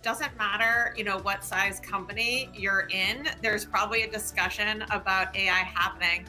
doesn't matter, what size company you're in, there's probably a discussion about AI happening.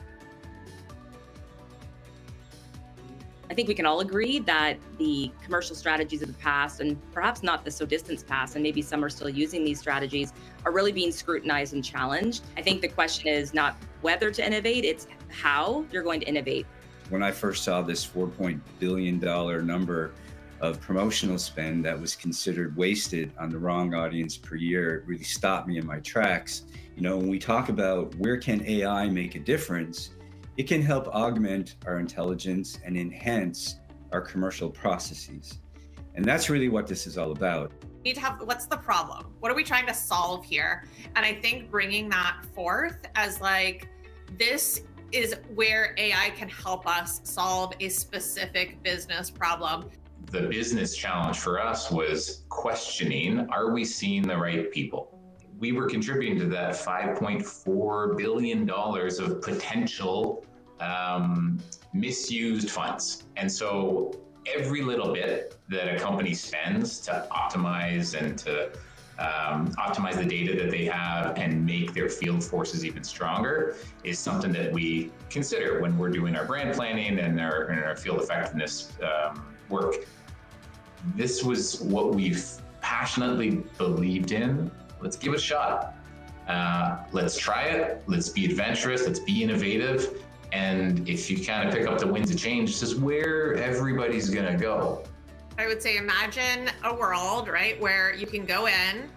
I think we can all agree that the commercial strategies of the past, and perhaps not the so distant past, and maybe some are still using these strategies, are really being scrutinized and challenged. I think the question is not whether to innovate, it's how you're going to innovate. When I first saw this $4 billion number of promotional spend that was considered wasted on the wrong audience per year, it really stopped me in my tracks. When we talk about where can AI make a difference, it can help augment our intelligence and enhance our commercial processes. And that's really what this is all about. We need to have, what's the problem? What are we trying to solve here? And I think bringing that forth as this is where AI can help us solve a specific business problem. The business challenge for us was questioning, are we seeing the right people? We were contributing to that $5.4 billion of potential misused funds. And so every little bit that a company spends to optimize and to optimize the data that they have and make their field forces even stronger is something that we consider when we're doing our brand planning and our field effectiveness work. This was what we've passionately believed in. Let's give it a shot. Let's try it. Let's be adventurous. Let's be innovative. And if you kind of pick up the winds of change, this is where everybody's going to go. I would say imagine a world, right, where you can go in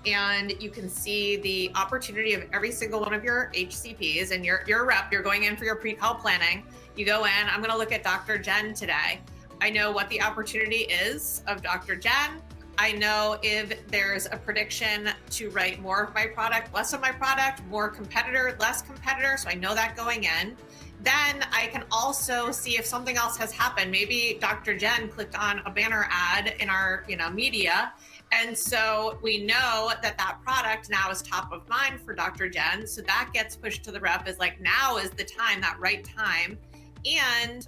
and you can see the opportunity of every single one of your HCPs, and you're a rep, you're going in for your pre-call planning. You go in, I'm going to look at Dr. Jen today. I know what the opportunity is of Dr. Jen. I know if there's a prediction to write more of my product, less of my product, more competitor, less competitor. So I know that going in. Then I can also see if something else has happened. Maybe Dr. Jen clicked on a banner ad in our media. And so we know that product now is top of mind for Dr. Jen. So that gets pushed to the rep as now is the time, that right time. And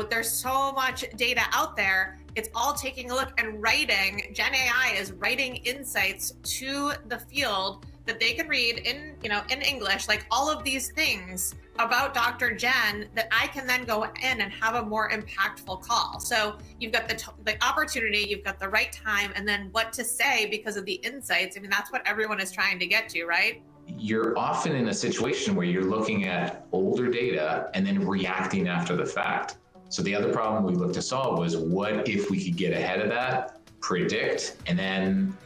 there's so much data out there. It's all taking a look and writing. Gen AI is writing insights to the field that they can read in English, all of these things about Dr. Jen that I can then go in and have a more impactful call. So you've got the opportunity, you've got the right time, and then what to say because of the insights. I mean, that's what everyone is trying to get to, right? You're often in a situation where you're looking at older data and then reacting after the fact. So the other problem we looked to solve was, what if we could get ahead of that, predict, and then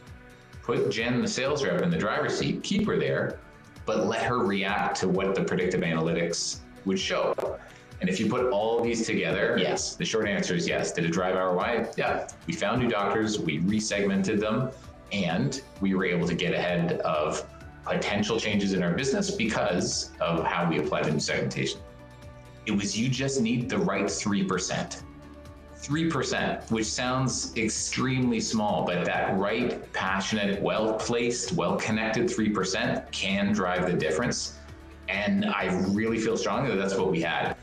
put Jen, the sales rep, in the driver's seat, keep her there, but let her react to what the predictive analytics would show. And if you put all of these together, yes, the short answer is yes. Did it drive ROI? Yeah. We found new doctors, we resegmented them, and we were able to get ahead of potential changes in our business because of how we apply the new segmentation. It was, you just need the right 3%. 3%, which sounds extremely small, but that right, passionate, well-placed, well-connected 3% can drive the difference. And I really feel strongly that that's what we had.